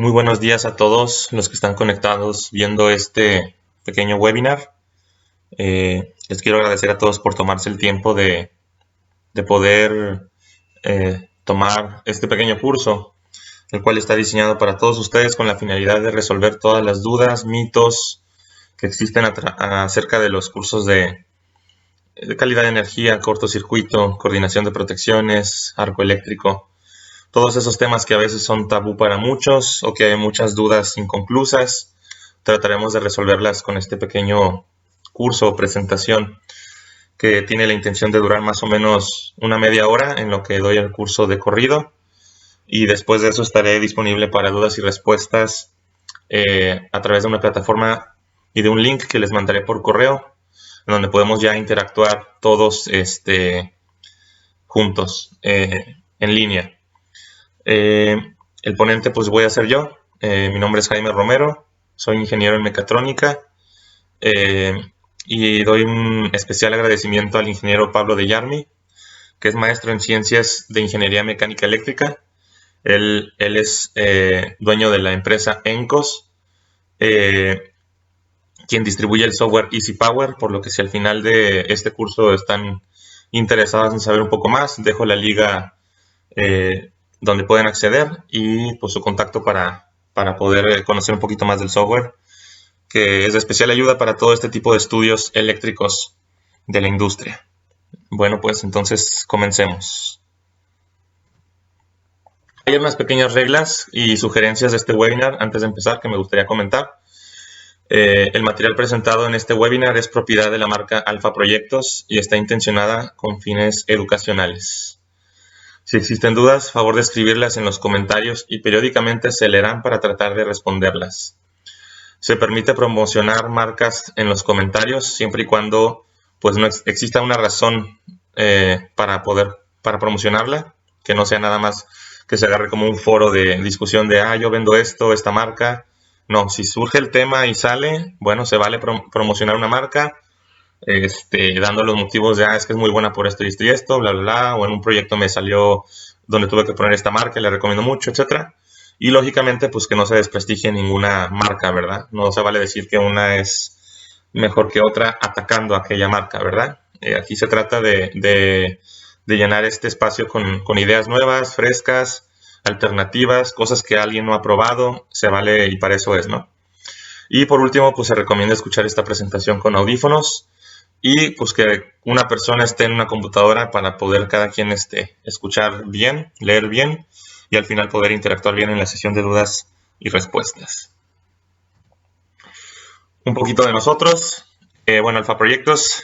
Muy buenos días a todos los que están conectados viendo este pequeño webinar. Les quiero agradecer a todos por tomarse el tiempo de poder tomar este pequeño curso, el cual está diseñado para todos ustedes con la finalidad de resolver todas las dudas, mitos que existen acerca de los cursos de calidad de energía, cortocircuito, coordinación de protecciones, arco eléctrico. Todos esos temas que a veces son tabú para muchos o que hay muchas dudas inconclusas, trataremos de resolverlas con este pequeño curso o presentación que tiene la intención de durar más o menos una media hora en lo que doy el curso de corrido, y después de eso estaré disponible para dudas y respuestas a través de una plataforma y de un link que les mandaré por correo, en donde podemos ya interactuar todos juntos en línea. El ponente pues voy a ser yo. Mi nombre es Jaime Romero, soy ingeniero en mecatrónica, y doy un especial agradecimiento al ingeniero Pablo de Yarmi, que es maestro en ciencias de ingeniería mecánica eléctrica. Él es dueño de la empresa Encos, quien distribuye el software Easy Power, por lo que si al final de este curso están interesados en saber un poco más, dejo la liga donde pueden acceder y pues su contacto para poder conocer un poquito más del software, que es de especial ayuda para todo este tipo de estudios eléctricos de la industria. Bueno, pues entonces comencemos. Hay unas pequeñas reglas y sugerencias de este webinar antes de empezar que me gustaría comentar. El material presentado en este webinar es propiedad de la marca Alfa Proyectos y está intencionada con fines educacionales. Si existen dudas, favor de escribirlas en los comentarios y periódicamente se leerán para tratar de responderlas. Se permite promocionar marcas en los comentarios siempre y cuando pues no exista una razón para promocionarla, que no sea nada más que se agarre como un foro de discusión de yo vendo esto, esta marca. No, si surge el tema y sale, bueno, se vale promocionar una marca, dando los motivos de, es que es muy buena por esto y esto y esto, bla, bla, bla, o en un proyecto me salió donde tuve que poner esta marca y la recomiendo mucho, etcétera. Y lógicamente, pues que no se desprestigie ninguna marca, ¿verdad? No se vale decir que una es mejor que otra atacando a aquella marca, ¿verdad? Aquí se trata de llenar este espacio con ideas nuevas, frescas, alternativas, cosas que alguien no ha probado, se vale y para eso es, ¿no? Y por último, pues se recomienda escuchar esta presentación con audífonos y pues que una persona esté en una computadora para poder cada quien escuchar bien, leer bien y al final poder interactuar bien en la sesión de dudas y respuestas. Un poquito de nosotros. Bueno, Alfa Proyectos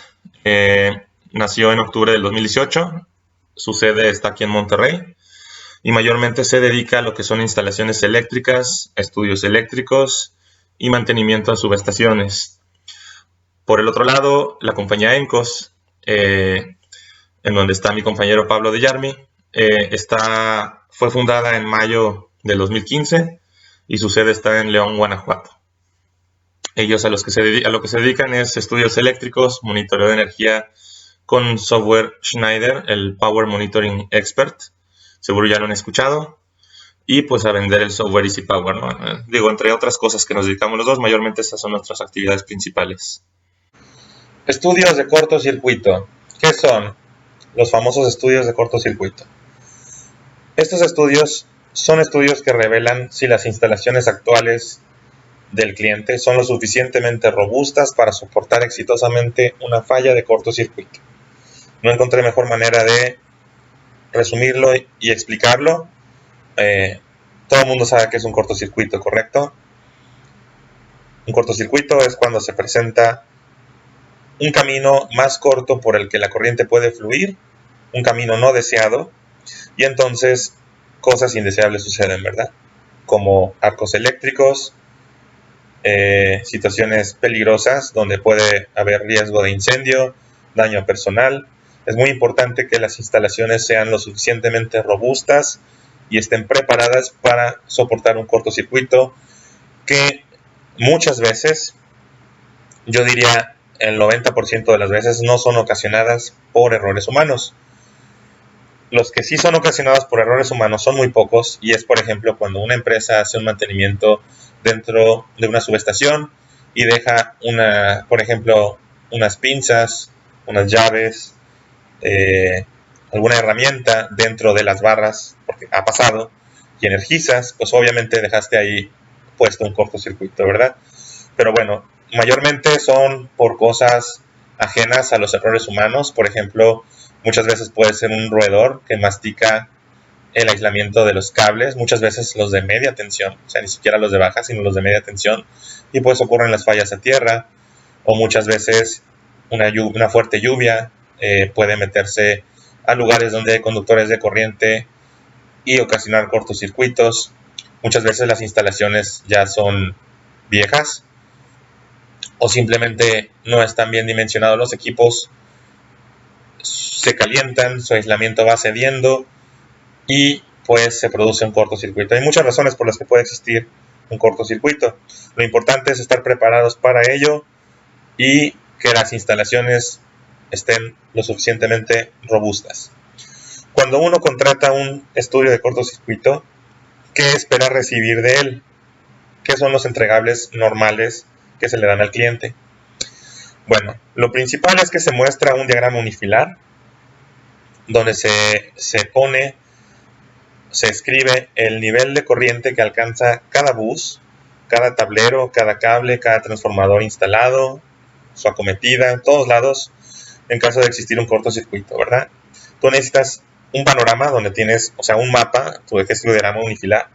nació en octubre del 2018. Su sede está aquí en Monterrey y mayormente se dedica a lo que son instalaciones eléctricas, estudios eléctricos y mantenimiento en subestaciones. Por el otro lado, la compañía Encos, en donde está mi compañero Pablo de Yarmi, fue fundada en mayo del 2015 y su sede está en León, Guanajuato. Ellos a lo que se dedican es estudios eléctricos, monitoreo de energía con software Schneider, el Power Monitoring Expert. Seguro ya lo han escuchado. Y pues a vender el software Easy Power, ¿no? Digo, entre otras cosas que nos dedicamos los dos, mayormente estas son nuestras actividades principales. Estudios de cortocircuito. ¿Qué son? Los famosos estudios de cortocircuito. Estos estudios son estudios que revelan si las instalaciones actuales del cliente son lo suficientemente robustas para soportar exitosamente una falla de cortocircuito. No encontré mejor manera de resumirlo y explicarlo. Todo el mundo sabe que es un cortocircuito, ¿correcto? Un cortocircuito es cuando se presenta un camino más corto por el que la corriente puede fluir, un camino no deseado, y entonces cosas indeseables suceden, ¿verdad? Como arcos eléctricos, situaciones peligrosas donde puede haber riesgo de incendio, daño personal. Es muy importante que las instalaciones sean lo suficientemente robustas y estén preparadas para soportar un cortocircuito que muchas veces, yo diría el 90% de las veces, no son ocasionadas por errores humanos. Los que sí son ocasionados por errores humanos son muy pocos, y es, por ejemplo, cuando una empresa hace un mantenimiento dentro de una subestación y deja por ejemplo, unas pinzas, unas llaves, alguna herramienta dentro de las barras, porque ha pasado, y energizas, pues obviamente dejaste ahí puesto un cortocircuito, ¿verdad? Pero bueno, mayormente son por cosas ajenas a los errores humanos. Por ejemplo, muchas veces puede ser un roedor que mastica el aislamiento de los cables, muchas veces los de media tensión, o sea, ni siquiera los de baja, sino los de media tensión, y pues ocurren las fallas a tierra, o muchas veces una fuerte lluvia puede meterse a lugares donde hay conductores de corriente y ocasionar cortocircuitos. Muchas veces las instalaciones ya son viejas o simplemente no están bien dimensionados los equipos, se calientan, su aislamiento va cediendo y pues se produce un cortocircuito. Hay muchas razones por las que puede existir un cortocircuito. Lo importante es estar preparados para ello y que las instalaciones estén lo suficientemente robustas. Cuando uno contrata un estudio de cortocircuito, ¿qué espera recibir de él? ¿Qué son los entregables normales que se le dan al cliente? Bueno, lo principal es que se muestra un diagrama unifilar donde se escribe el nivel de corriente que alcanza cada bus, cada tablero, cada cable, cada transformador instalado, su acometida, en todos lados, en caso de existir un cortocircuito, ¿verdad? Tú necesitas un panorama donde tienes, o sea, un mapa, tu diagrama unifilar,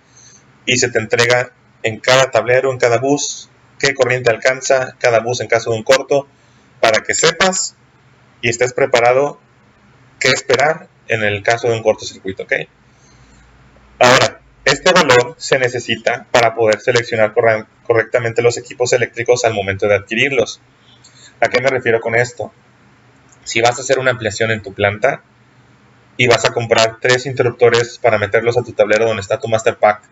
y se te entrega en cada tablero, en cada bus, qué corriente alcanza cada bus en caso de un corto, para que sepas y estés preparado qué esperar en el caso de un cortocircuito, ¿ok? Ahora, este valor se necesita para poder seleccionar correctamente los equipos eléctricos al momento de adquirirlos. ¿A qué me refiero con esto? Si vas a hacer una ampliación en tu planta y vas a comprar 3 interruptores para meterlos a tu tablero donde está tu Master Pack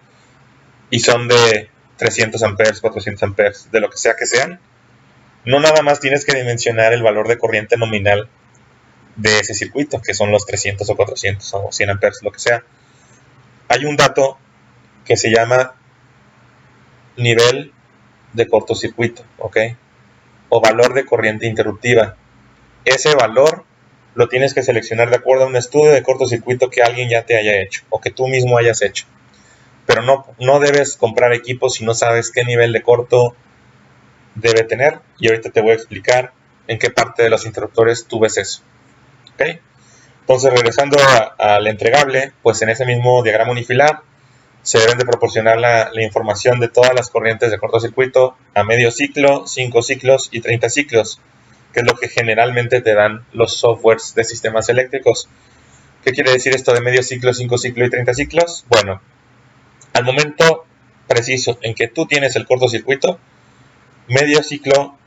y son de 300 amperes, 400 amperes, de lo que sean, no nada más tienes que dimensionar el valor de corriente nominal de ese circuito, que son los 300 o 400 o 100 amperes, lo que sea. Hay un dato que se llama nivel de cortocircuito, ¿ok? O valor de corriente interruptiva. Ese valor lo tienes que seleccionar de acuerdo a un estudio de cortocircuito que alguien ya te haya hecho o que tú mismo hayas hecho. Pero no debes comprar equipos si no sabes qué nivel de corto debe tener, y ahorita te voy a explicar en qué parte de los interruptores tú ves eso. ¿Okay? Entonces, regresando al entregable, pues en ese mismo diagrama unifilar se deben de proporcionar la información de todas las corrientes de cortocircuito a medio ciclo, 5 ciclos y 30 ciclos, que es lo que generalmente te dan los softwares de sistemas eléctricos. ¿Qué quiere decir esto de medio ciclo, 5 ciclos y 30 ciclos? Bueno, al momento preciso en que tú tienes el cortocircuito, medio ciclo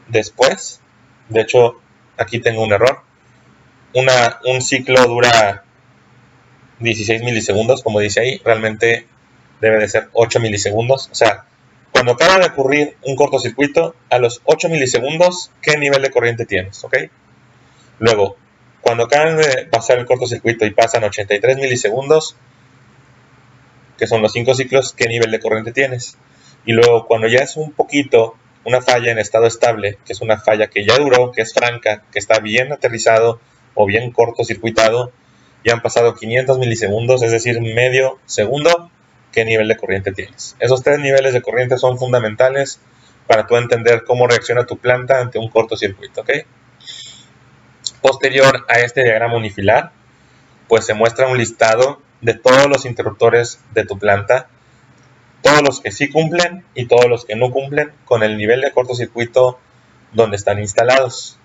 después, de hecho aquí tengo un error, un ciclo dura 16 milisegundos, como dice ahí, realmente debe de ser 8 milisegundos, o sea, cuando acaba de ocurrir un cortocircuito, a los 8 milisegundos, ¿qué nivel de corriente tienes? ¿Ok? Luego, cuando acaban de pasar el cortocircuito y pasan 83 milisegundos, que son los 5 ciclos, ¿qué nivel de corriente tienes? Y luego, cuando ya es un poquito una falla en estado estable, que es una falla que ya duró, que es franca, que está bien aterrizado o bien cortocircuitado, ya han pasado 500 milisegundos, es decir, medio segundo, ¿qué nivel de corriente tienes? Esos 3 niveles de corriente son fundamentales para tú entender cómo reacciona tu planta ante un cortocircuito, ¿ok? Posterior a este diagrama unifilar, pues se muestra un listado de todos los interruptores de tu planta, todos los que sí cumplen y todos los que no cumplen con el nivel de cortocircuito donde están instalados.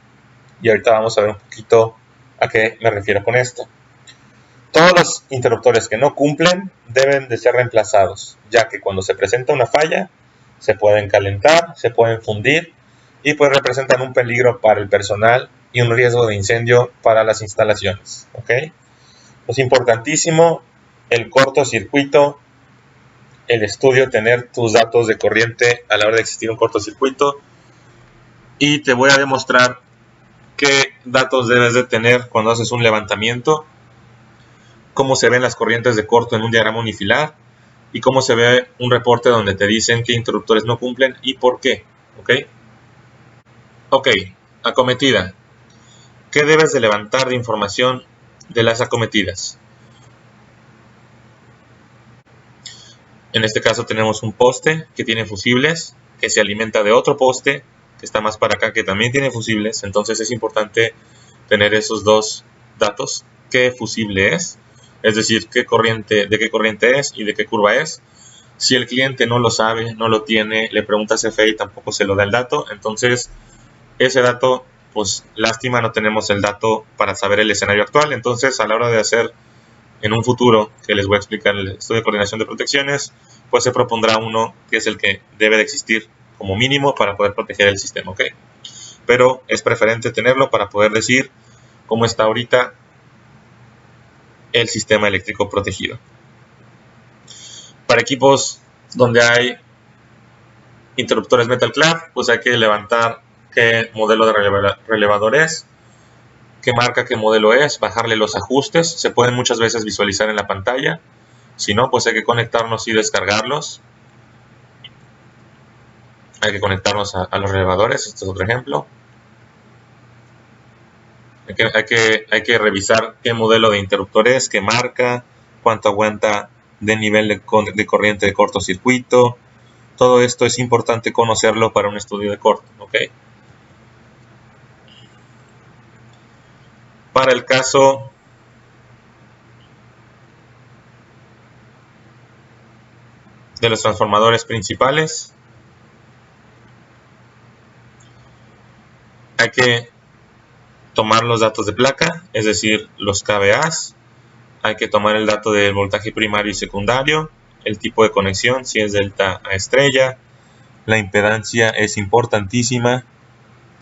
Y ahorita vamos a ver un poquito a qué me refiero con esto. Todos los interruptores que no cumplen deben de ser reemplazados, ya que cuando se presenta una falla, se pueden calentar, se pueden fundir y pues representan un peligro para el personal y un riesgo de incendio para las instalaciones. ¿Ok? Es importantísimo el cortocircuito, el estudio, tener tus datos de corriente a la hora de existir un cortocircuito, y te voy a demostrar que datos debes de tener cuando haces un levantamiento, cómo se ven las corrientes de corto en un diagrama unifilar y cómo se ve un reporte donde te dicen qué interruptores no cumplen y por qué. Ok, acometida. ¿Qué debes de levantar de información de las acometidas? En este caso tenemos un poste que tiene fusibles, que se alimenta de otro poste que está más para acá que también tiene fusibles. Entonces es importante tener esos dos datos: qué fusible es decir, de qué corriente es y de qué curva es. Si el cliente no lo sabe, no lo tiene, le preguntas a CFE y tampoco se lo da el dato, entonces ese dato, pues lástima, no tenemos el dato para saber el escenario actual. Entonces, a la hora de hacer en un futuro, que les voy a explicar el estudio de coordinación de protecciones, pues se propondrá uno que es el que debe de existir como mínimo para poder proteger el sistema, ¿ok? Pero es preferente tenerlo para poder decir cómo está ahorita el sistema eléctrico protegido. Para equipos donde hay interruptores metal clad, pues hay que levantar qué modelo de relevador es, qué marca, qué modelo es, bajarle los ajustes. Se pueden muchas veces visualizar en la pantalla. Si no, pues hay que conectarnos y descargarlos. Hay que conectarnos a los relevadores. Este es otro ejemplo. Hay que revisar qué modelo de interruptor es, qué marca, cuánto aguanta de nivel de corriente de cortocircuito. Todo esto es importante conocerlo para un estudio de corto, ¿ok? Para el caso de los transformadores principales, hay que tomar los datos de placa, es decir, los kVAs. Hay que tomar el dato del voltaje primario y secundario, el tipo de conexión, si es delta a estrella. La impedancia es importantísima.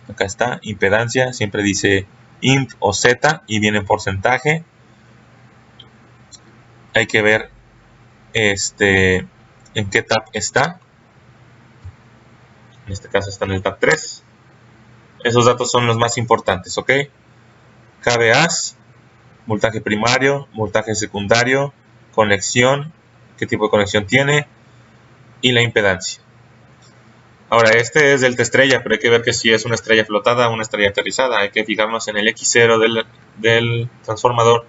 Acá está, impedancia, siempre dice int o z y viene en porcentaje. Hay que ver en qué tab está. En este caso está en el tab 3. Esos datos son los más importantes, ¿ok? kVAs, voltaje primario, voltaje secundario, conexión, qué tipo de conexión tiene y la impedancia. Ahora, este es delta estrella, pero hay que ver que si es una estrella flotada o una estrella aterrizada. Hay que fijarnos en el X0 del transformador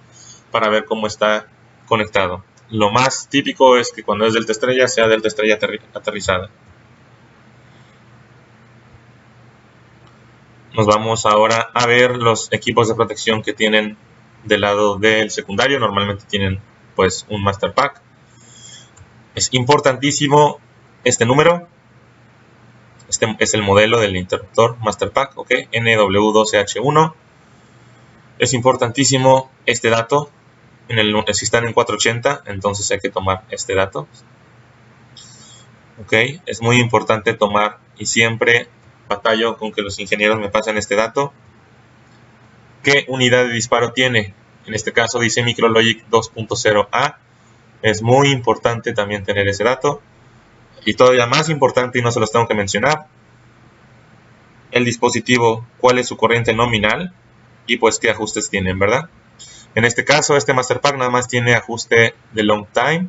para ver cómo está conectado. Lo más típico es que cuando es delta estrella sea delta estrella aterrizada. Nos vamos ahora a ver los equipos de protección que tienen del lado del secundario. Normalmente tienen pues un master pack. Es importantísimo este número. Este es el modelo del interruptor master pack, ¿ok? NW12H1. Es importantísimo este dato. Si están en 480, entonces hay que tomar este dato. ¿Ok? Es muy importante tomar, y siempre batallo con que los ingenieros me pasen este dato. ¿Qué unidad de disparo tiene? En este caso dice Micrologic 2.0A. Es muy importante también tener ese dato. Y todavía más importante, y no se los tengo que mencionar, el dispositivo, cuál es su corriente nominal y pues qué ajustes tienen, ¿verdad? En este caso, este Master Pack nada más tiene ajuste de long time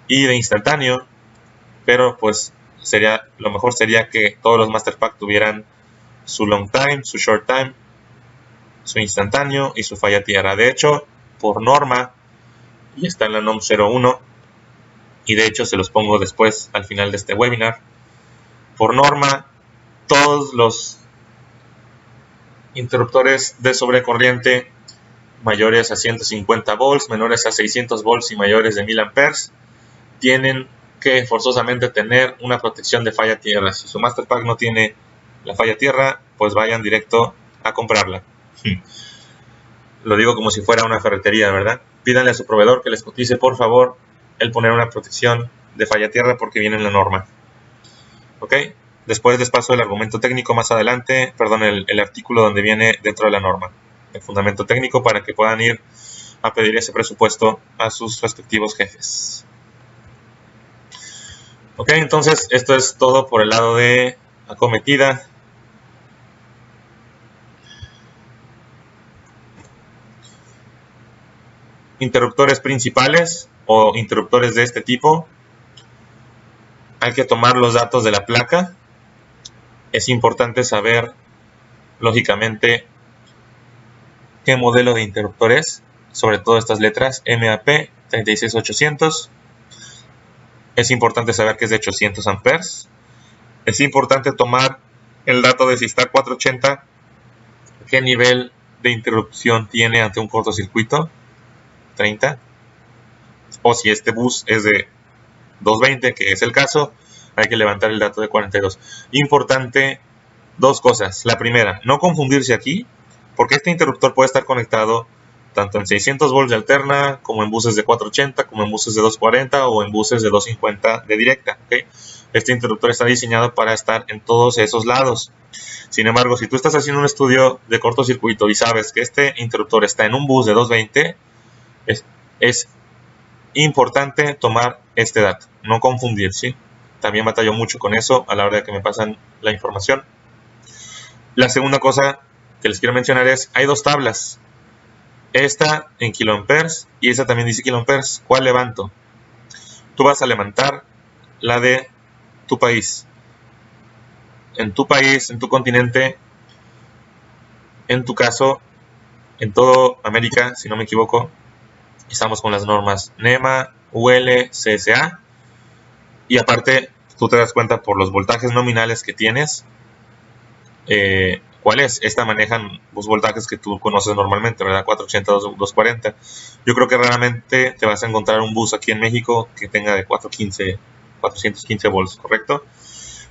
y de instantáneo, pero pues lo mejor sería que todos los Master Pack tuvieran su long time, su short time, su instantáneo y su falla tierra. De hecho, por norma, y está en la NOM 01, y de hecho se los pongo después al final de este webinar, por norma, todos los interruptores de sobrecorriente mayores a 150 volts, menores a 600 volts y mayores de 1000 amperes tienen que forzosamente tener una protección de falla tierra. Si su Master Pack no tiene la falla tierra, pues vayan directo a comprarla. Lo digo como si fuera una ferretería, ¿verdad? Pídanle a su proveedor que les cotice, por favor, el poner una protección de falla tierra porque viene en la norma. ¿Ok? Después les paso el argumento técnico más adelante, perdón, el artículo donde viene dentro de la norma, el fundamento técnico, para que puedan ir a pedir ese presupuesto a sus respectivos jefes. Ok, entonces esto es todo por el lado de acometida. interruptores principales o interruptores de este tipo, hay que tomar los datos de la placa. Es importante saber, lógicamente, qué modelo de interruptor es, sobre todo estas letras MAP 36800. Es importante saber que es de 800 amperes. Es importante tomar el dato de si está 480, qué nivel de interrupción tiene ante un cortocircuito, 30, o si este bus es de 220, que es el caso, hay que levantar el dato de 42. Importante, dos cosas. La primera, no confundirse aquí, porque este interruptor puede estar conectado tanto en 600 volts de alterna, como en buses de 480, como en buses de 240 o en buses de 250 de directa. ¿Okay? Este interruptor está diseñado para estar en todos esos lados. Sin embargo, si tú estás haciendo un estudio de cortocircuito y sabes que este interruptor está en un bus de 220, es importante tomar este dato, no confundir, ¿sí? También batallo mucho con eso a la hora de que me pasan la información. La segunda cosa que les quiero mencionar es, hay dos tablas. Esta en kiloamperes y esta también dice kiloamperes. ¿Cuál levanto? Tú vas a levantar la de tu país. En tu país, en tu continente, en tu caso, en toda América, si no me equivoco, estamos con las normas NEMA, UL, CSA. Y aparte, tú te das cuenta por los voltajes nominales que tienes, ¿cuál es? Esta manejan los voltajes que tú conoces normalmente, ¿verdad? 480, 240. Yo creo que raramente te vas a encontrar un bus aquí en México que tenga de 415 volts, ¿correcto?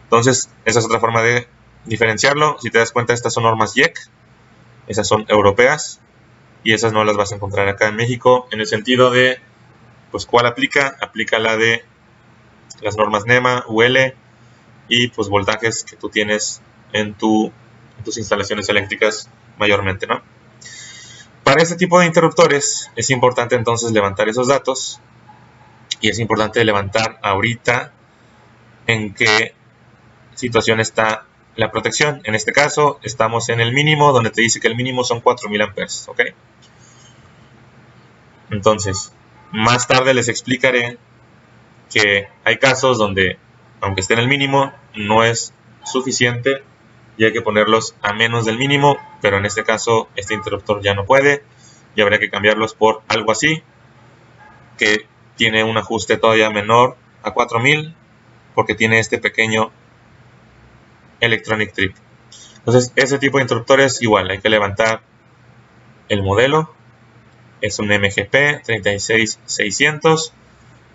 Entonces, esa es otra forma de diferenciarlo. Si te das cuenta, estas son normas JEC, esas son europeas, y esas no las vas a encontrar acá en México, en el sentido de, pues, ¿cuál aplica? Aplica la de las normas NEMA, UL, y pues voltajes que tú tienes en tus instalaciones eléctricas mayormente, ¿no? Para este tipo de interruptores es importante entonces levantar esos datos, y es importante levantar ahorita en qué situación está la protección. En este caso estamos en el mínimo, donde te dice que el mínimo son 4000 amperes, ¿ok? Entonces, más tarde les explicaré que hay casos donde, aunque esté en el mínimo, no es suficiente y hay que ponerlos a menos del mínimo, pero en este caso este interruptor ya no puede y habría que cambiarlos por algo así, que tiene un ajuste todavía menor a 4000, porque tiene este pequeño electronic trip. Entonces, ese tipo de interruptores igual, hay que levantar el modelo, es un MGP 36600,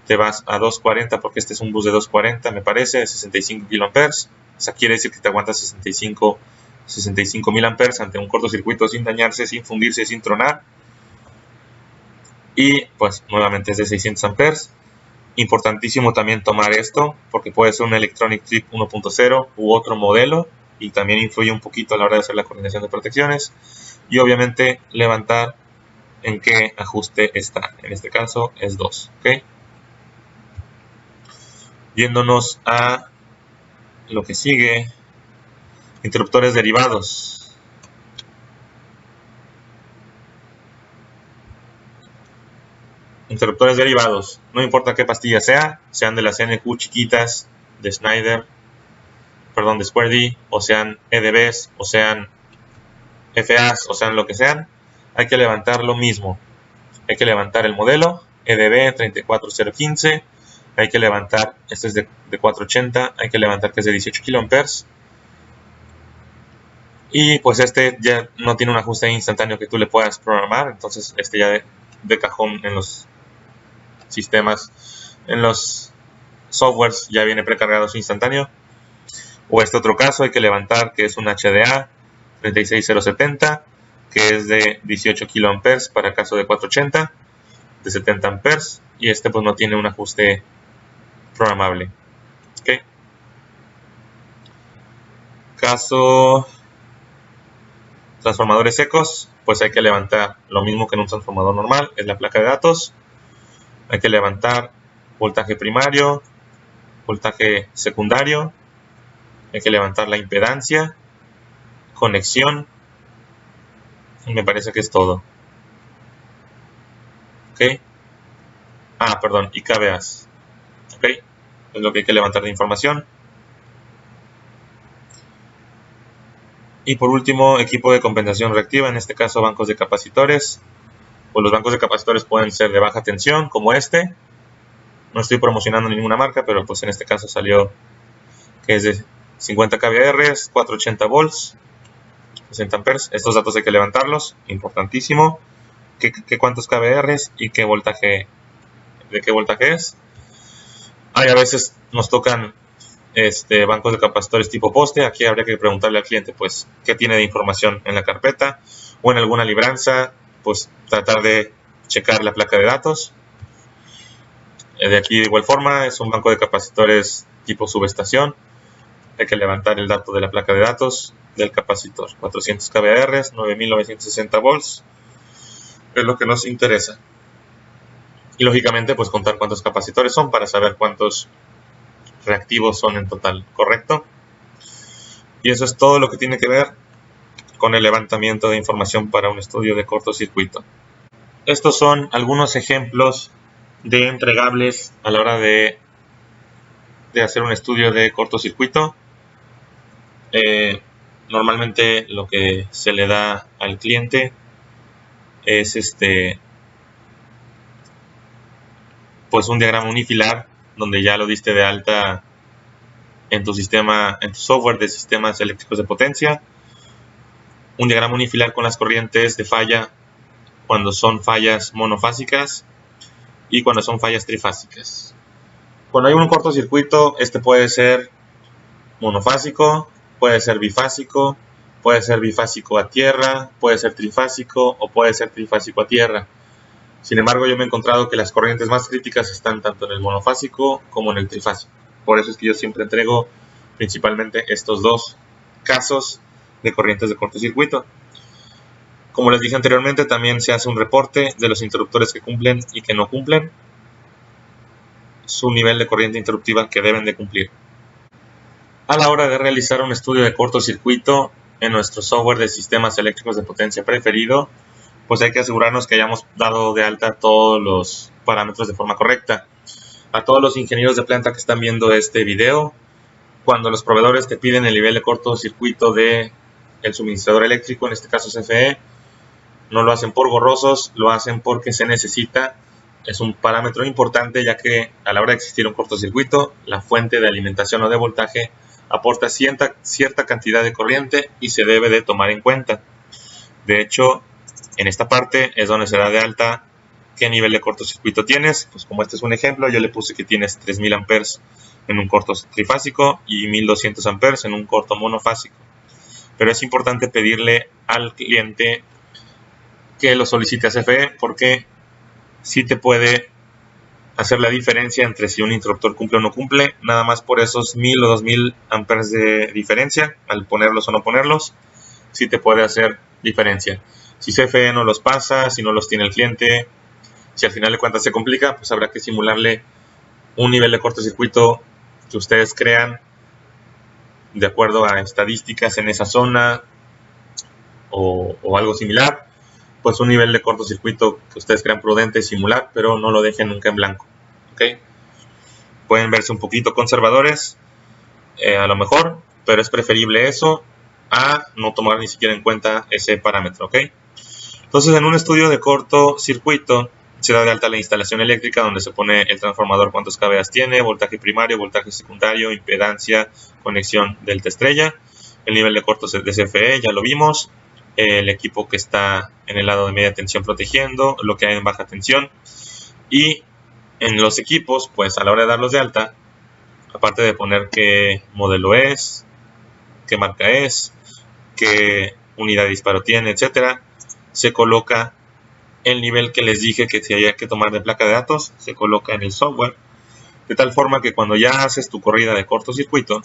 te vas a 240 porque este es un bus de 240, me parece, de 65 kiloamperes. O sea, quiere decir que te aguanta 65 mil amperes ante un cortocircuito sin dañarse, sin fundirse, sin tronar. Y pues nuevamente es de 600 amperes. Importantísimo también tomar esto, porque puede ser un Electronic Trip 1.0 u otro modelo, y también influye un poquito a la hora de hacer la coordinación de protecciones. Y obviamente levantar en qué ajuste está. En este caso es 2. ¿Okay? Yéndonos a lo que sigue, interruptores derivados. Interruptores derivados, no importa qué pastilla sea, sean de las NQ chiquitas, de Schneider, perdón, de Square D, o sean EDBs, o sean FAs, o sean lo que sean, hay que levantar lo mismo. Hay que levantar el modelo, EDB 34015, hay que levantar, este es de 480, hay que levantar que es de 18 kiloamperes. Y pues este ya no tiene un ajuste instantáneo que tú le puedas programar, entonces este ya de cajón en los sistemas, en los softwares ya viene precargado su instantáneo. O este otro caso hay que levantar que es un HDA 36070, que es de 18 kiloamperes para caso de 480, de 70 amperes, y este pues no tiene un ajuste programable. ¿Okay? Caso transformadores secos, pues hay que levantar lo mismo que en un transformador normal, es la placa de datos. Hay que levantar voltaje primario, voltaje secundario, hay que levantar la impedancia, conexión, y me parece que es todo. ¿ok? Perdón, y KVAs, ¿ok? Es lo que hay que levantar de información. Y por último, equipo de compensación reactiva, en este caso bancos de capacitores. Pues los bancos de capacitores pueden ser de baja tensión, como este. No estoy promocionando ninguna marca, pero pues en este caso salió que es de 50 kVA, 480 volts, 60 amperes. Estos datos hay que levantarlos, importantísimo. ¿Cuántos kVA y qué voltaje, de qué voltaje es? A veces nos tocan bancos de capacitores tipo poste. Aquí habría que preguntarle al cliente pues qué tiene de información en la carpeta o en alguna libranza, pues tratar de checar la placa de datos. De aquí de igual forma es un banco de capacitores tipo subestación. Hay que levantar el dato de la placa de datos del capacitor. 400 kVA, 9960 volts es lo que nos interesa. Y lógicamente pues contar cuántos capacitores son para saber cuántos reactivos son en total, ¿correcto? Y eso es todo lo que tiene que ver con el levantamiento de información para un estudio de cortocircuito. Estos son algunos ejemplos de entregables a la hora de hacer un estudio de cortocircuito. Normalmente lo que se le da al cliente es pues un diagrama unifilar donde ya lo diste de alta en tu sistema, en tu software de sistemas eléctricos de potencia. Un diagrama unifilar con las corrientes de falla cuando son fallas monofásicas y cuando son fallas trifásicas. Cuando hay un cortocircuito, puede ser monofásico, puede ser bifásico, puede ser bifásico a tierra, puede ser trifásico o puede ser trifásico a tierra. Sin embargo, yo me he encontrado que las corrientes más críticas están tanto en el monofásico como en el trifásico. Por eso es que yo siempre entrego principalmente estos dos casos de corrientes de cortocircuito. Como les dije anteriormente, también se hace un reporte de los interruptores que cumplen y que no cumplen su nivel de corriente interruptiva que deben de cumplir. A la hora de realizar un estudio de cortocircuito en nuestro software de sistemas eléctricos de potencia preferido, pues hay que asegurarnos que hayamos dado de alta todos los parámetros de forma correcta. A todos los ingenieros de planta que están viendo este video, cuando los proveedores te piden el nivel de cortocircuito del suministrador eléctrico, en este caso CFE, no lo hacen por gorrosos, lo hacen porque se necesita. Es un parámetro importante, ya que a la hora de existir un cortocircuito, la fuente de alimentación o de voltaje aporta cierta cantidad de corriente y se debe de tomar en cuenta. De hecho, en esta parte es donde se da de alta qué nivel de cortocircuito tienes. Pues como este es un ejemplo, yo le puse que tienes 3000 amperes en un corto trifásico y 1200 amperes en un corto monofásico. Pero es importante pedirle al cliente que lo solicite a CFE, porque sí te puede hacer la diferencia entre si un interruptor cumple o no cumple, nada más por esos 1000 o 2000 amperes de diferencia, al ponerlos o no ponerlos, sí te puede hacer diferencia. Si CFE no los pasa, si no los tiene el cliente, si al final de cuentas se complica, pues habrá que simularle un nivel de cortocircuito que ustedes crean de acuerdo a estadísticas en esa zona o algo similar. Pues un nivel de cortocircuito que ustedes crean prudente simular, pero no lo dejen nunca en blanco, ¿ok? Pueden verse un poquito conservadores, a lo mejor, pero es preferible eso a no tomar ni siquiera en cuenta ese parámetro, ¿ok? Entonces, en un estudio de cortocircuito se da de alta la instalación eléctrica, donde se pone el transformador, cuántos kVA tiene, voltaje primario, voltaje secundario, impedancia, conexión delta estrella, el nivel de corto de CFE, ya lo vimos, el equipo que está en el lado de media tensión protegiendo, lo que hay en baja tensión. Y en los equipos, pues a la hora de darlos de alta, aparte de poner qué modelo es, qué marca es, qué unidad de disparo tiene, etcétera, se coloca el nivel que les dije que se había que tomar de placa de datos, se coloca en el software, de tal forma que cuando ya haces tu corrida de cortocircuito,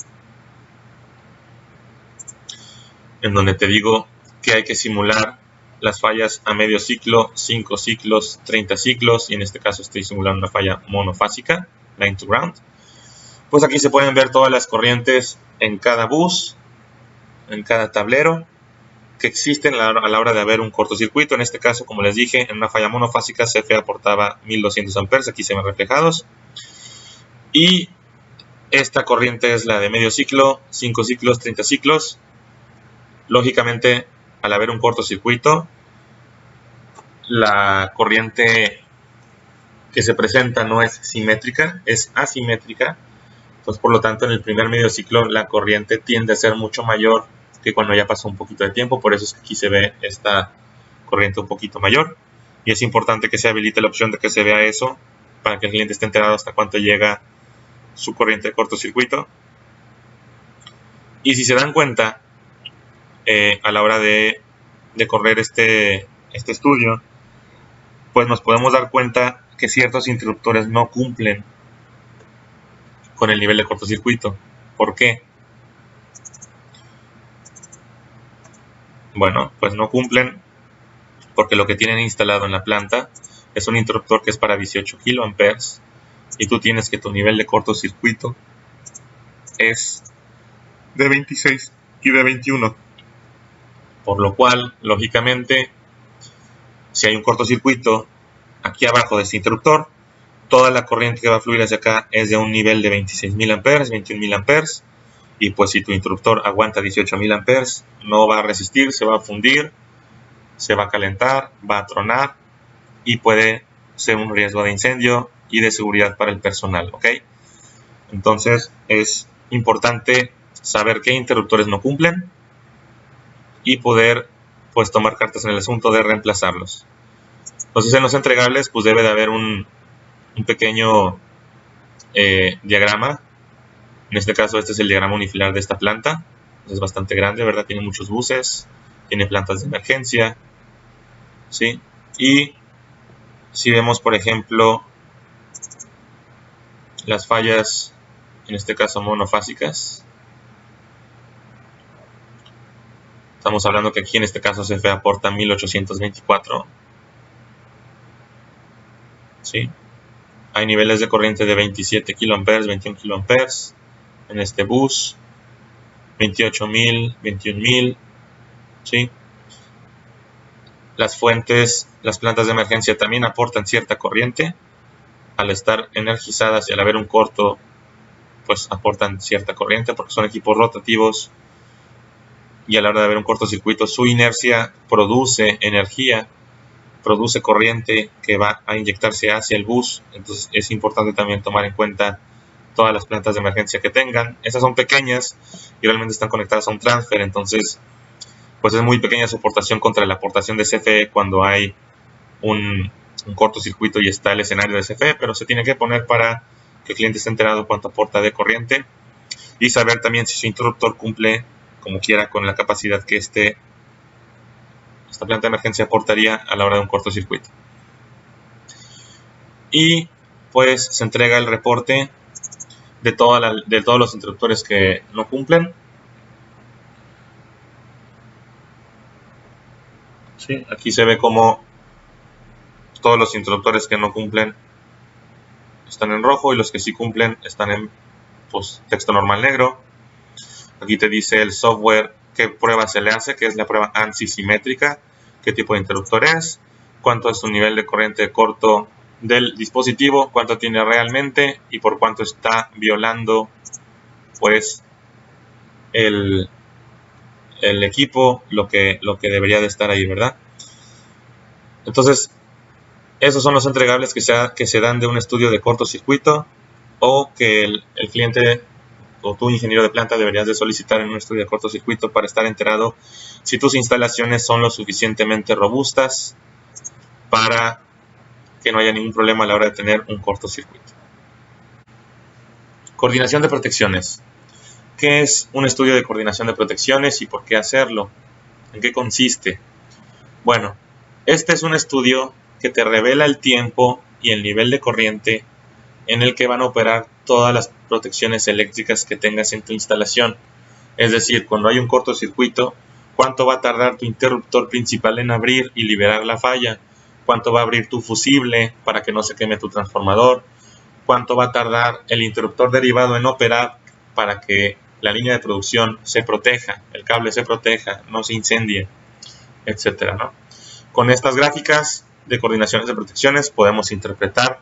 en donde te digo que hay que simular las fallas a medio ciclo, 5 ciclos, 30 ciclos, y en este caso estoy simulando una falla monofásica, line to ground, pues aquí se pueden ver todas las corrientes en cada bus, en cada tablero, que existen a la hora de haber un cortocircuito. En este caso, como les dije, en una falla monofásica CFE aportaba 1200 amperes, aquí se ven reflejados. Y esta corriente es la de medio ciclo, 5 ciclos, 30 ciclos. Lógicamente, al haber un cortocircuito, la corriente que se presenta no es simétrica, es asimétrica. Entonces, por lo tanto, en el primer medio ciclo la corriente tiende a ser mucho mayor que cuando ya pasó un poquito de tiempo. Por eso es que aquí se ve esta corriente un poquito mayor. Y es importante que se habilite la opción de que se vea eso para que el cliente esté enterado hasta cuánto llega su corriente de cortocircuito. Y si se dan cuenta, a la hora de correr este estudio, pues nos podemos dar cuenta que ciertos interruptores no cumplen con el nivel de cortocircuito. ¿Por qué? Bueno, pues no cumplen porque lo que tienen instalado en la planta es un interruptor que es para 18 kiloamperes y tú tienes que tu nivel de cortocircuito es de 26 y de 21. Por lo cual, lógicamente, si hay un cortocircuito aquí abajo de este interruptor, toda la corriente que va a fluir hacia acá es de un nivel de 26.000 amperes, 21.000 amperes. Y pues si tu interruptor aguanta 18.000 amperes, no va a resistir, se va a fundir, se va a calentar, va a tronar y puede ser un riesgo de incendio y de seguridad para el personal, ¿ok? Entonces es importante saber qué interruptores no cumplen y poder pues tomar cartas en el asunto de reemplazarlos. Entonces en los entregables pues debe de haber un pequeño diagrama. En este caso este es el diagrama unifilar de esta planta. Es bastante grande, ¿verdad? Tiene muchos buses, tiene plantas de emergencia, ¿sí? Y si vemos, por ejemplo, las fallas, en este caso monofásicas, estamos hablando que aquí en este caso CFE aporta 1824, ¿sí? Hay niveles de corriente de 27 kiloamperes, 21 kiloamperes en este bus, 28.000, 21.000, ¿sí? Las fuentes, las plantas de emergencia también aportan cierta corriente. Al estar energizadas y al haber un corto, pues aportan cierta corriente porque son equipos rotativos y a la hora de haber un cortocircuito su inercia produce energía, produce corriente que va a inyectarse hacia el bus. Entonces es importante también tomar en cuenta todas las plantas de emergencia que tengan. Esas son pequeñas y realmente están conectadas a un transfer, entonces pues es muy pequeña su aportación contra la aportación de CFE cuando hay un cortocircuito y está el escenario de CFE, pero se tiene que poner para que el cliente esté enterado cuánto aporta de corriente y saber también si su interruptor cumple como quiera con la capacidad que esta planta de emergencia aportaría a la hora de un cortocircuito. Y pues se entrega el reporte de todos los interruptores que no cumplen. Sí, aquí se ve como todos los interruptores que no cumplen están en rojo y los que sí cumplen están en pues, texto normal negro. Aquí te dice el software qué prueba se le hace, que es la prueba ANSI simétrica, qué tipo de interruptor es, cuánto es su nivel de corriente corto del dispositivo, cuánto tiene realmente y por cuánto está violando pues el equipo lo que debería de estar ahí, ¿verdad? Entonces esos son los entregables que se dan de un estudio de cortocircuito o que el cliente o tu ingeniero de planta deberías de solicitar en un estudio de cortocircuito para estar enterado si tus instalaciones son lo suficientemente robustas para que no haya ningún problema a la hora de tener un cortocircuito. Coordinación de protecciones. ¿Qué es un estudio de coordinación de protecciones y por qué hacerlo? ¿En qué consiste? Bueno, este es un estudio que te revela el tiempo y el nivel de corriente en el que van a operar todas las protecciones eléctricas que tengas en tu instalación. Es decir, cuando hay un cortocircuito, ¿cuánto va a tardar tu interruptor principal en abrir y liberar la falla? ¿Cuánto va a abrir tu fusible para que no se queme tu transformador? ¿Cuánto va a tardar el interruptor derivado en operar para que la línea de producción se proteja, el cable se proteja, no se incendie? etcétera, ¿no? Con estas gráficas de coordinaciones de protecciones podemos interpretar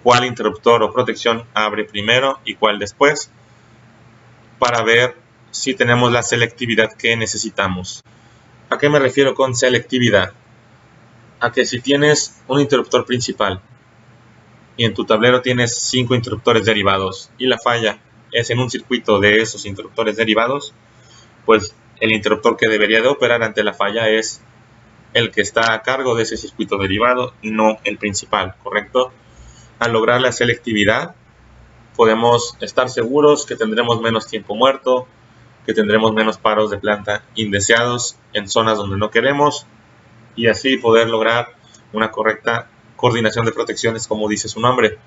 cuál interruptor o protección abre primero y cuál después, para ver si tenemos la selectividad que necesitamos. ¿A qué me refiero con selectividad? A que si tienes un interruptor principal y en tu tablero tienes 5 interruptores derivados y la falla es en un circuito de esos interruptores derivados, pues el interruptor que debería de operar ante la falla es el que está a cargo de ese circuito derivado y no el principal, ¿correcto? Al lograr la selectividad podemos estar seguros que tendremos menos tiempo muerto, que tendremos menos paros de planta indeseados en zonas donde no queremos, y así poder lograr una correcta coordinación de protecciones, como dice su nombre.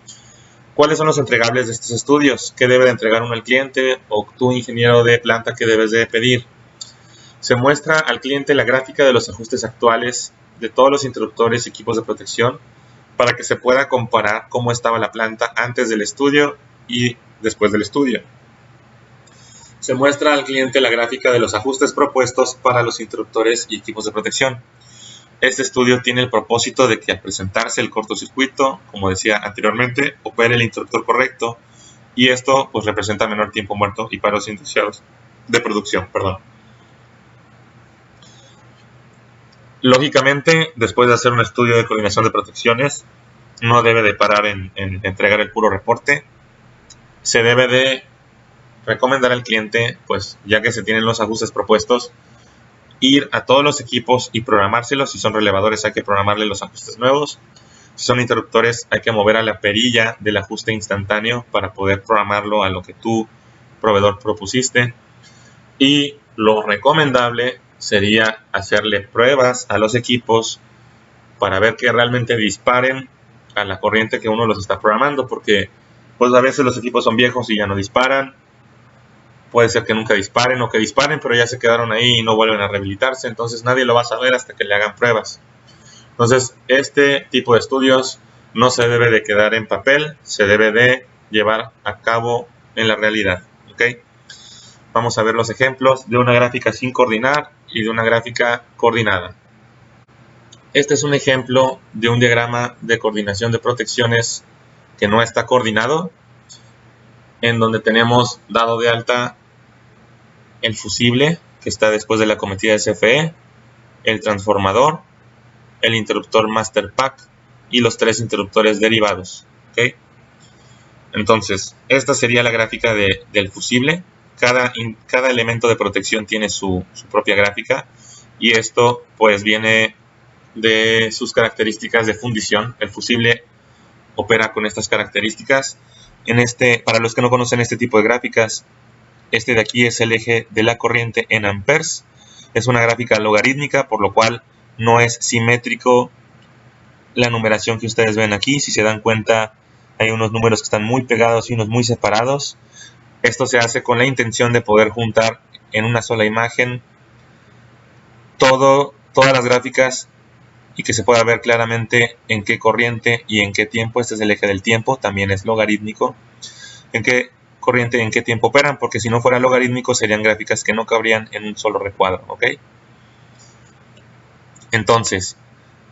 ¿Cuáles son los entregables de estos estudios? ¿Qué debe de entregar uno al cliente o tú, ingeniero de planta, qué debes de pedir? Se muestra al cliente la gráfica de los ajustes actuales de todos los interruptores y equipos de protección para que se pueda comparar cómo estaba la planta antes del estudio y después del estudio. Se muestra al cliente la gráfica de los ajustes propuestos para los interruptores y equipos de protección. Este estudio tiene el propósito de que al presentarse el cortocircuito, como decía anteriormente, opere el interruptor correcto, y esto pues representa menor tiempo muerto y paros indeseados de producción. Lógicamente, después de hacer un estudio de coordinación de protecciones, no debe de parar en entregar el puro reporte. Se debe de recomendar al cliente, pues ya que se tienen los ajustes propuestos, ir a todos los equipos y programárselos. Si son relevadores, hay que programarle los ajustes nuevos. Si son interruptores, hay que mover a la perilla del ajuste instantáneo para poder programarlo a lo que tu proveedor propusiste. Y lo recomendable sería hacerle pruebas a los equipos para ver que realmente disparen a la corriente que uno los está programando, porque pues a veces los equipos son viejos y ya no disparan. Puede ser que nunca disparen o que disparen, pero ya se quedaron ahí y no vuelven a rehabilitarse. Entonces nadie lo va a saber hasta que le hagan pruebas. Entonces este tipo de estudios no se debe de quedar en papel, se debe de llevar a cabo en la realidad. ¿Okay? Vamos a ver los ejemplos de una gráfica sin coordinar y de una gráfica coordinada. Este es un ejemplo de un diagrama de coordinación de protecciones que no está coordinado, en donde tenemos dado de alta el fusible que está después de la cometida de CFE, el transformador, el interruptor Master Pack y los 3 interruptores derivados. ¿Okay? Entonces, esta sería la gráfica del fusible. Cada elemento de protección tiene su propia gráfica, y esto pues viene de sus características de fundición. El fusible opera con estas características. Para los que no conocen este tipo de gráficas, este de aquí es el eje de la corriente en amperes. Es una gráfica logarítmica, por lo cual no es simétrico la numeración que ustedes ven aquí. Si se dan cuenta, hay unos números que están muy pegados y unos muy separados. Esto se hace con la intención de poder juntar en una sola imagen todas las gráficas y que se pueda ver claramente en qué corriente y en qué tiempo. Este es el eje del tiempo, también es logarítmico. En qué corriente y en qué tiempo operan, porque si no fuera logarítmico serían gráficas que no cabrían en un solo recuadro. ¿Ok? Entonces,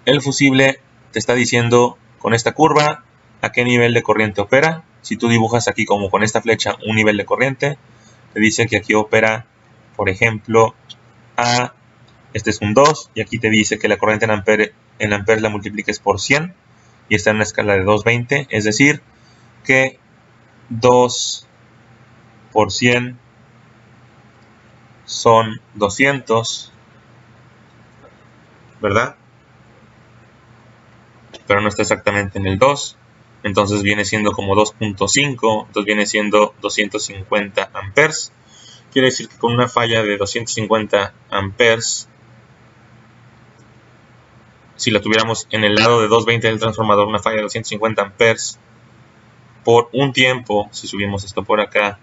el fusible te está diciendo con esta curva a qué nivel de corriente opera. Si tú dibujas aquí como con esta flecha un nivel de corriente, te dice que aquí opera, por ejemplo, este es un 2, y aquí te dice que la corriente en amperes la multipliques por 100 y está en una escala de 220, es decir, que 2 por 100 son 200, ¿verdad? Pero no está exactamente en el 2, entonces viene siendo como 2.5, entonces viene siendo 250 amperes. Quiere decir que con una falla de 250 amperes, si la tuviéramos en el lado de 220 del transformador, una falla de 250 amperes, por un tiempo, si subimos esto por acá,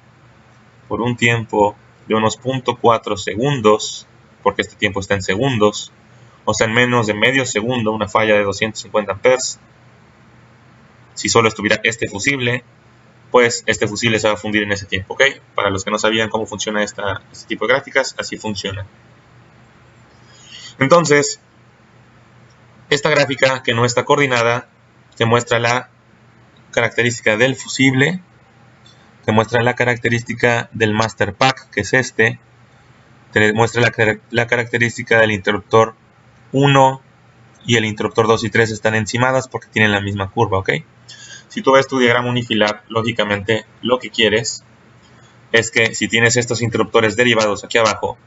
por un tiempo de unos 0.4 segundos, porque este tiempo está en segundos, o sea, en menos de medio segundo, una falla de 250 amperes, si solo estuviera este fusible, pues este fusible se va a fundir en ese tiempo. ¿Ok? Para los que no sabían cómo funciona este tipo de gráficas, así funciona. Entonces, esta gráfica que no está coordinada te muestra la característica del fusible, te muestra la característica del master pack, que es este, te muestra la característica del interruptor 1 y el interruptor 2 y 3 están encimadas porque tienen la misma curva, ¿ok? Si tú ves tu diagrama unifilar, lógicamente lo que quieres es que si tienes estos interruptores derivados aquí abajo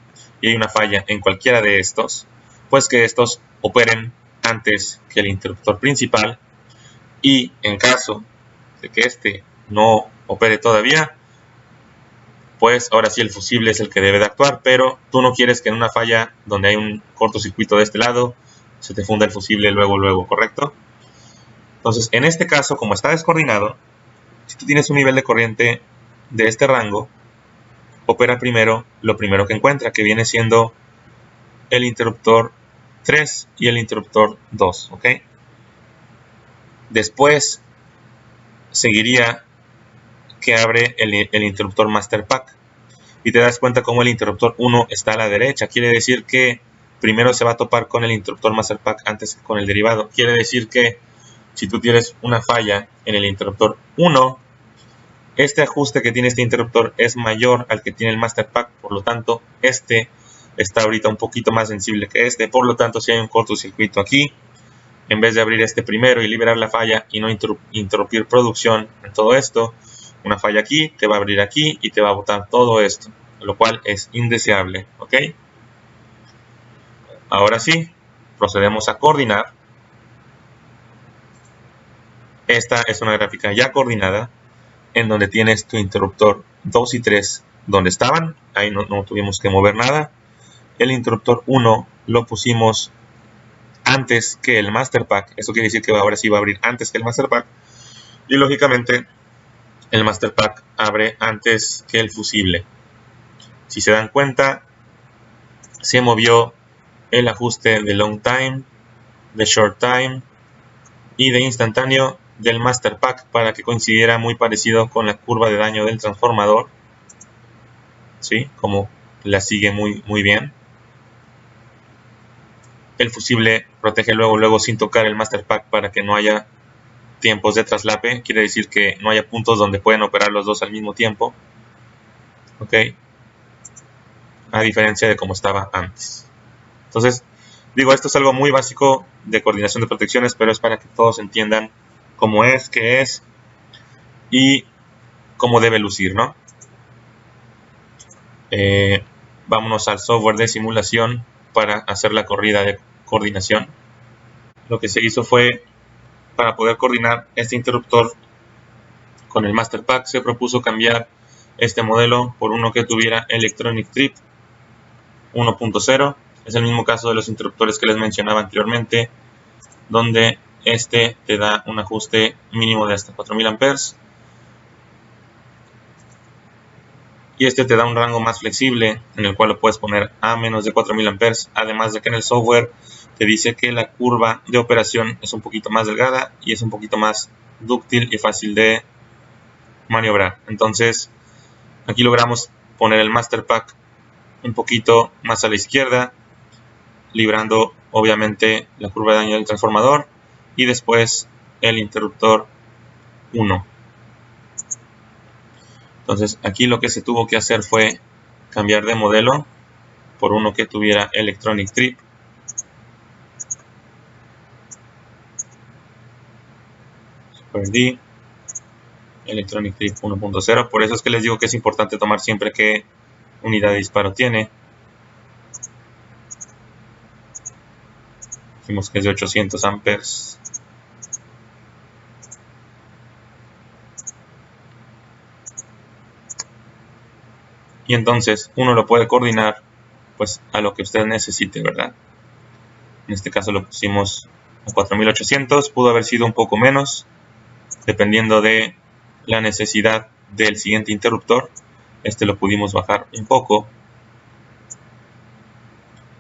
y hay una falla en cualquiera de estos, pues que estos operen antes que el interruptor principal, y en caso de que este no opere todavía, pues ahora sí el fusible es el que debe de actuar, pero tú no quieres que en una falla donde hay un cortocircuito de este lado se te funda el fusible luego, ¿correcto? Entonces, en este caso, como está descoordinado, si tú tienes un nivel de corriente de este rango, opera primero lo primero que encuentra, que viene siendo el interruptor 3 y el interruptor 2, ¿ok? Después seguiría que abre el interruptor master pack y te das cuenta cómo el interruptor 1 está a la derecha. Quiere decir que primero se va a topar con el interruptor master pack antes que con el derivado. Quiere decir que si tú tienes una falla en el interruptor 1, este ajuste que tiene este interruptor es mayor al que tiene el master pack, por lo tanto este está ahorita un poquito más sensible que este, por lo tanto si hay un cortocircuito aquí, en vez de abrir este primero y liberar la falla y no interrumpir producción en todo esto, una falla aquí, te va a abrir aquí y te va a botar todo esto, lo cual es indeseable, ¿ok? Ahora sí, procedemos a coordinar. Esta es una gráfica ya coordinada, en donde tienes tu interruptor 2 y 3 donde estaban, ahí no tuvimos que mover nada. El interruptor 1 lo pusimos antes que el master pack, eso quiere decir que ahora sí va a abrir antes que el master pack, y lógicamente el master pack abre antes que el fusible. Si se dan cuenta, se movió el ajuste de long time, de short time y de instantáneo del master pack para que coincidiera muy parecido con la curva de daño del transformador, ¿sí? Como la sigue muy bien. El fusible protege luego sin tocar el master pack para que no haya tiempos de traslape, quiere decir que no haya puntos donde pueden operar los dos al mismo tiempo, ¿ok? A diferencia de como estaba antes. Entonces, digo, esto es algo muy básico de coordinación de protecciones, pero es para que todos entiendan cómo es, qué es y cómo debe lucir, ¿no? Vámonos al software de simulación para hacer la corrida de coordinación. Lo que se hizo fue, para poder coordinar este interruptor con el master pack, se propuso cambiar este modelo por uno que tuviera Electronic Trip 1.0. Es el mismo caso de los interruptores que les mencionaba anteriormente, donde este te da un ajuste mínimo de hasta 4000 amperes y este te da un rango más flexible en el cual lo puedes poner a menos de 4000 amperes, además de que en el software te dice que la curva de operación es un poquito más delgada y es un poquito más dúctil y fácil de maniobrar. Entonces aquí logramos poner el master pack un poquito más a la izquierda, librando obviamente la curva de daño del transformador, y después el interruptor 1. Entonces aquí lo que se tuvo que hacer fue cambiar de modelo por uno que tuviera Electronic Trip. Super D, Electronic Trip 1.0. Por eso es que les digo que es importante tomar siempre qué unidad de disparo tiene. Dijimos que es de 800 amperes. Y entonces uno lo puede coordinar pues a lo que usted necesite, ¿verdad? En este caso lo pusimos a 4800, pudo haber sido un poco menos, dependiendo de la necesidad del siguiente interruptor. Este lo pudimos bajar un poco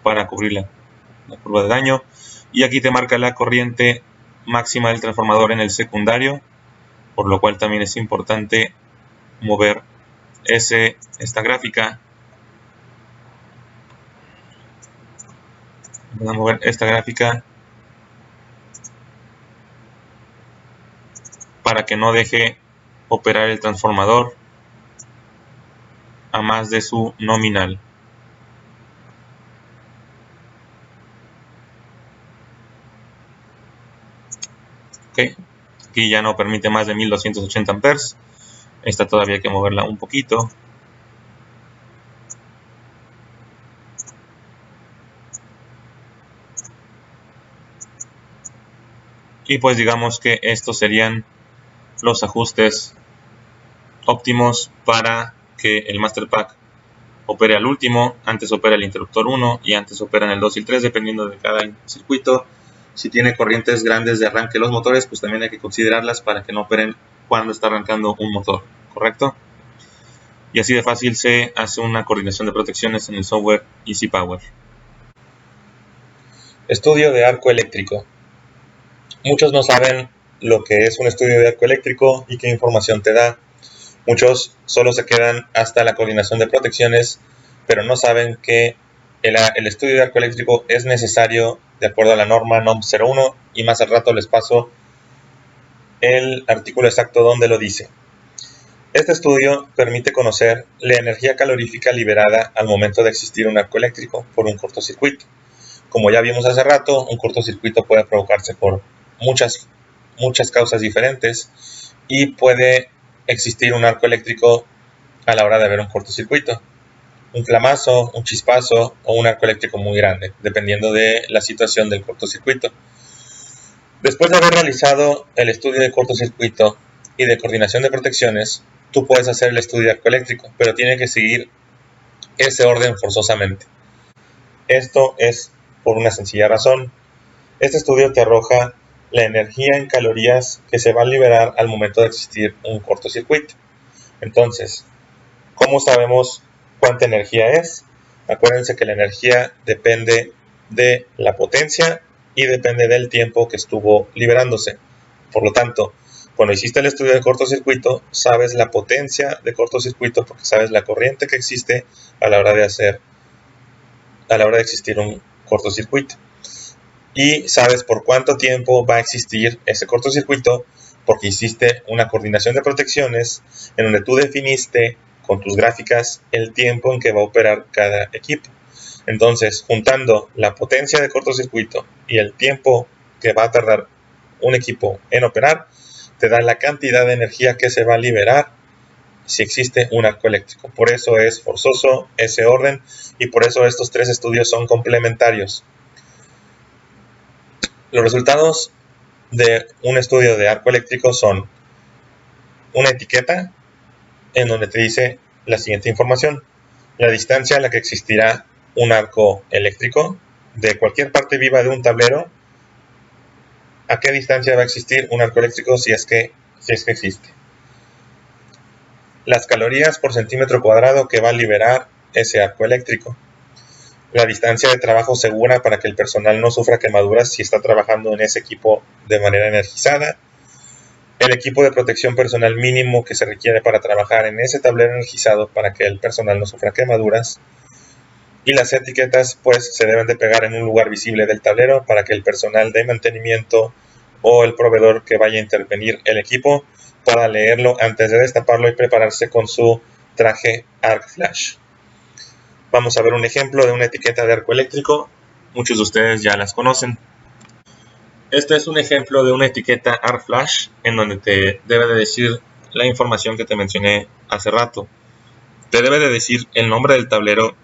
para cubrir la curva de daño. Y aquí te marca la corriente máxima del transformador en el secundario, por lo cual también es importante mover esta gráfica Vamos a mover esta gráfica para que no deje operar el transformador a más de su nominal. Okay. Aquí ya no permite más de 1280 amperes. Esta todavía hay que moverla un poquito. Y pues digamos que estos serían los ajustes óptimos para que el Master Pack opere al último. Antes opera el interruptor 1 y antes operan el 2 y el 3 dependiendo de cada circuito. Si tiene corrientes grandes de arranque los motores, pues también hay que considerarlas para que no operen cuando está arrancando un motor, ¿correcto? Y así de fácil se hace una coordinación de protecciones en el software Easy Power. Estudio de arco eléctrico. Muchos no saben lo que es un estudio de arco eléctrico y qué información te da. Muchos solo se quedan hasta la coordinación de protecciones, pero no saben que el estudio de arco eléctrico es necesario de acuerdo a la norma NOM 01 y más al rato les paso el artículo exacto donde lo dice. Este estudio permite conocer la energía calorífica liberada al momento de existir un arco eléctrico por un cortocircuito. Como ya vimos hace rato, un cortocircuito puede provocarse por muchas causas diferentes y puede existir un arco eléctrico a la hora de haber un cortocircuito. Un flamazo, un chispazo o un arco eléctrico muy grande, dependiendo de la situación del cortocircuito. Después de haber realizado el estudio de cortocircuito y de coordinación de protecciones, tú puedes hacer el estudio de arco eléctrico, pero tiene que seguir ese orden forzosamente. Esto es por una sencilla razón. Este estudio te arroja la energía en calorías que se va a liberar al momento de existir un cortocircuito. Entonces, ¿cómo sabemos cuánta energía es? Acuérdense que la energía depende de la potencia y depende del tiempo que estuvo liberándose. Por lo tanto, cuando hiciste el estudio de cortocircuito, sabes la potencia de cortocircuito porque sabes la corriente que existe a la hora de existir un cortocircuito. Y sabes por cuánto tiempo va a existir ese cortocircuito porque hiciste una coordinación de protecciones en donde tú definiste con tus gráficas el tiempo en que va a operar cada equipo. Entonces, juntando la potencia de cortocircuito y el tiempo que va a tardar un equipo en operar, te da la cantidad de energía que se va a liberar si existe un arco eléctrico. Por eso es forzoso ese orden y por eso estos tres estudios son complementarios. Los resultados de un estudio de arco eléctrico son una etiqueta en donde te dice la siguiente información: la distancia a la que existirá un arco eléctrico de cualquier parte viva de un tablero, a qué distancia va a existir un arco eléctrico si es que existe. Las calorías por centímetro cuadrado que va a liberar ese arco eléctrico. La distancia de trabajo segura para que el personal no sufra quemaduras si está trabajando en ese equipo de manera energizada. El equipo de protección personal mínimo que se requiere para trabajar en ese tablero energizado para que el personal no sufra quemaduras. Y las etiquetas pues se deben de pegar en un lugar visible del tablero para que el personal de mantenimiento o el proveedor que vaya a intervenir el equipo pueda leerlo antes de destaparlo y prepararse con su traje Arc Flash. Vamos a ver un ejemplo de una etiqueta de arco eléctrico. Muchos de ustedes ya las conocen. Este es un ejemplo de una etiqueta Arc Flash en donde te debe de decir la información que te mencioné hace rato. Te debe de decir el nombre del tablero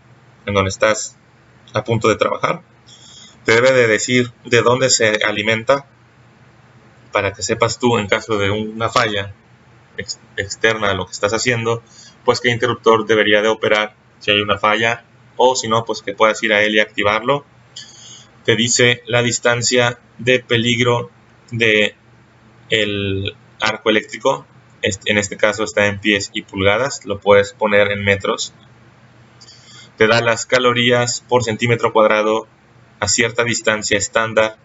en donde estás a punto de trabajar. Te debe de decir de dónde se alimenta para que sepas tú en caso de una falla externa a lo que estás haciendo, pues qué interruptor debería de operar si hay una falla, o si no, pues que puedas ir a él y activarlo. Te dice la distancia de peligro de el arco eléctrico, en este caso está en pies y pulgadas, lo puedes poner en metros. Te da las calorías por centímetro cuadrado a cierta distancia estándar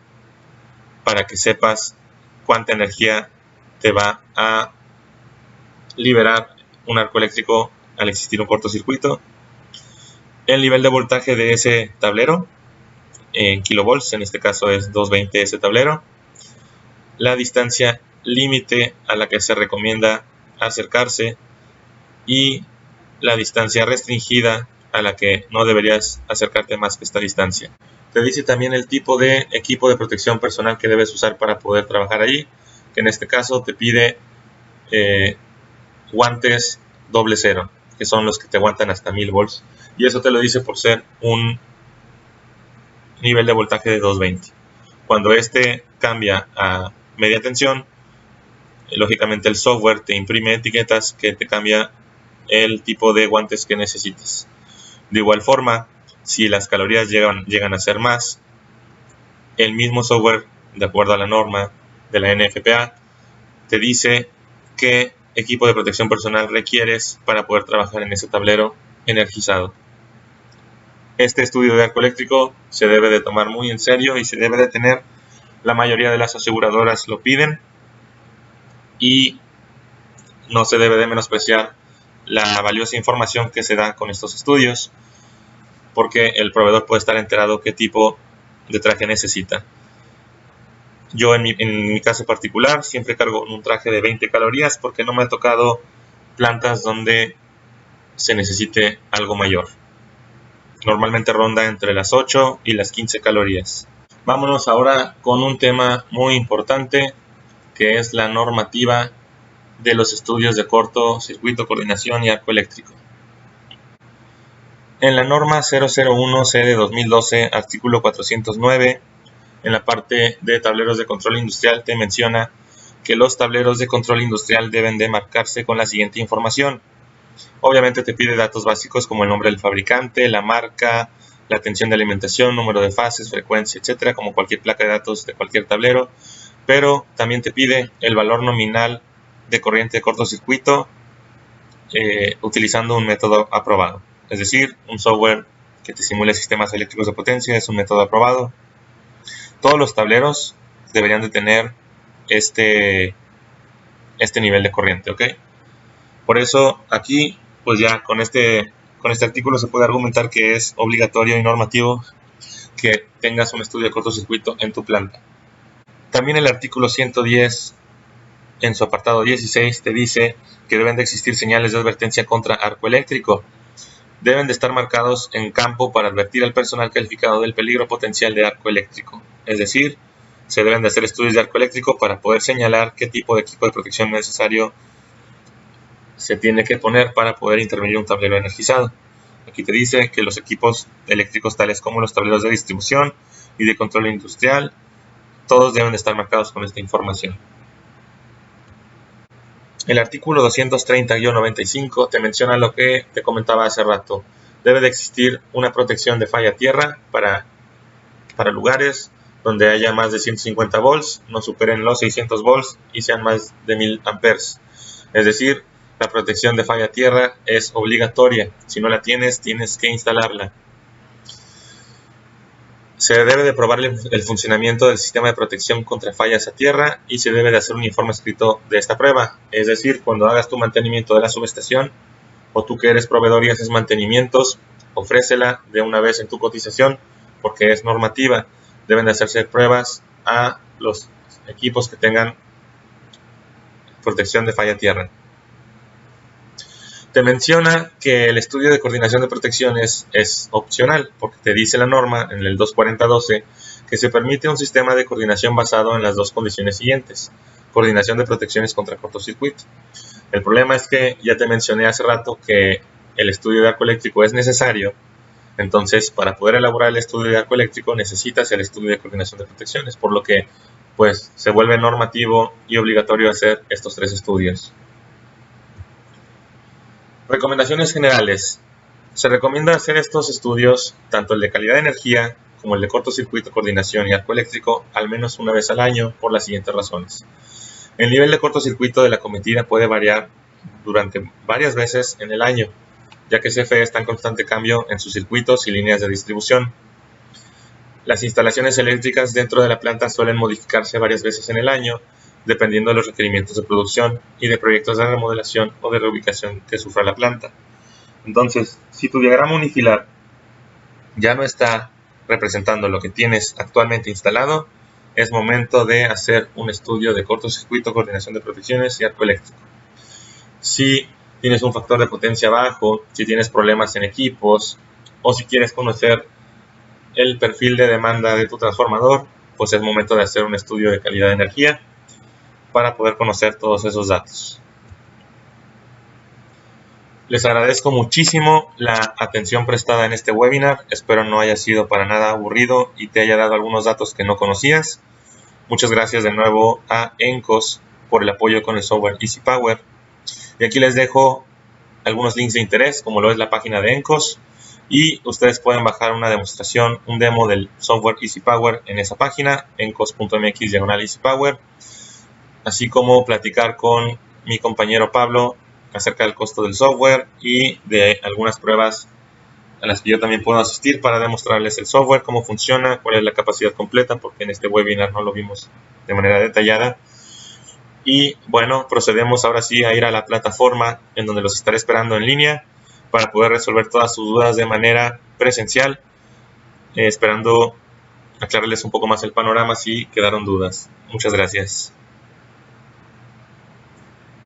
para que sepas cuánta energía te va a liberar un arco eléctrico al existir un cortocircuito. El nivel de voltaje de ese tablero en kilovolts, en este caso es 220 ese tablero, la distancia límite a la que se recomienda acercarse y la distancia restringida a la que no deberías acercarte más que esta distancia. Te dice también el tipo de equipo de protección personal que debes usar para poder trabajar allí, que en este caso te pide guantes doble cero, que son los que te aguantan hasta 1000 volts, y eso te lo dice por ser un nivel de voltaje de 220. Cuando este cambia a media tensión, lógicamente el software te imprime etiquetas que te cambia el tipo de guantes que necesites. De igual forma, si las calorías llegan a ser más, el mismo software, de acuerdo a la norma de la NFPA, te dice qué equipo de protección personal requieres para poder trabajar en ese tablero energizado. Este estudio de arco eléctrico se debe de tomar muy en serio y se debe de tener. La mayoría de las aseguradoras lo piden y no se debe de menospreciar la valiosa información que se da con estos estudios, porque el proveedor puede estar enterado qué tipo de traje necesita. Yo en mi caso particular siempre cargo un traje de 20 calorías porque no me ha tocado plantas donde se necesite algo mayor. Normalmente ronda entre las 8 y las 15 calorías. Vámonos ahora con un tema muy importante, que es la normativa de los estudios de cortocircuito, coordinación y arco eléctrico. En la norma 001C de 2012, artículo 409, en la parte de tableros de control industrial te menciona que los tableros de control industrial deben de marcarse con la siguiente información. Obviamente te pide datos básicos como el nombre del fabricante, la marca, la tensión de alimentación, número de fases, frecuencia, etcétera, como cualquier placa de datos de cualquier tablero, pero también te pide el valor nominal de corriente de cortocircuito utilizando un método aprobado. Es decir, un software que te simule sistemas eléctricos de potencia es un método aprobado. Todos los tableros deberían de tener este nivel de corriente, ¿ok? Por eso aquí, pues ya con este artículo se puede argumentar que es obligatorio y normativo que tengas un estudio de cortocircuito en tu planta. También el artículo 110, en su apartado 16, te dice que deben de existir señales de advertencia contra arco eléctrico. Deben de estar marcados en campo para advertir al personal calificado del peligro potencial de arco eléctrico. Es decir, se deben de hacer estudios de arco eléctrico para poder señalar qué tipo de equipo de protección necesario se tiene que poner para poder intervenir un tablero energizado. Aquí te dice que los equipos eléctricos tales como los tableros de distribución y de control industrial, todos deben de estar marcados con esta información. El artículo 230-95 te menciona lo que te comentaba hace rato. Debe de existir una protección de falla tierra para lugares donde haya más de 150 volts, no superen los 600 volts y sean más de 1000 amperes. Es decir, la protección de falla tierra es obligatoria. Si no la tienes, tienes que instalarla. Se debe de probar el funcionamiento del sistema de protección contra fallas a tierra y se debe de hacer un informe escrito de esta prueba. Es decir, cuando hagas tu mantenimiento de la subestación o tú que eres proveedor y haces mantenimientos, ofrécela de una vez en tu cotización porque es normativa. Deben de hacerse pruebas a los equipos que tengan protección de falla a tierra. Te menciona que el estudio de coordinación de protecciones es opcional, porque te dice la norma en el 240.12 que se permite un sistema de coordinación basado en las dos condiciones siguientes: coordinación de protecciones contra cortocircuito. El problema es que ya te mencioné hace rato que el estudio de arco eléctrico es necesario, entonces para poder elaborar el estudio de arco eléctrico necesitas el estudio de coordinación de protecciones, por lo que pues se vuelve normativo y obligatorio hacer estos tres estudios. Recomendaciones generales. Se recomienda hacer estos estudios, tanto el de calidad de energía como el de cortocircuito, coordinación y arco eléctrico, al menos una vez al año por las siguientes razones. El nivel de cortocircuito de la cometida puede variar durante varias veces en el año, ya que CFE está en constante cambio en sus circuitos y líneas de distribución. Las instalaciones eléctricas dentro de la planta suelen modificarse varias veces en el año, dependiendo de los requerimientos de producción y de proyectos de remodelación o de reubicación que sufra la planta. Entonces, si tu diagrama unifilar ya no está representando lo que tienes actualmente instalado, es momento de hacer un estudio de cortocircuito, coordinación de protecciones y arco eléctrico. Si tienes un factor de potencia bajo, si tienes problemas en equipos o si quieres conocer el perfil de demanda de tu transformador, pues es momento de hacer un estudio de calidad de energía para poder conocer todos esos datos. Les agradezco muchísimo la atención prestada en este webinar. Espero no haya sido para nada aburrido y te haya dado algunos datos que no conocías. Muchas gracias de nuevo a Encos por el apoyo con el software Easy Power. Y aquí les dejo algunos links de interés, como lo es la página de Encos. Y ustedes pueden bajar una demostración, un demo del software Easy Power en esa página, encos.mx/Easy Power. Así como platicar con mi compañero Pablo acerca del costo del software y de algunas pruebas a las que yo también puedo asistir para demostrarles el software, cómo funciona, cuál es la capacidad completa, porque en este webinar no lo vimos de manera detallada. Y bueno, procedemos ahora sí a ir a la plataforma en donde los estaré esperando en línea para poder resolver todas sus dudas de manera presencial, esperando aclararles un poco más el panorama si quedaron dudas. Muchas gracias.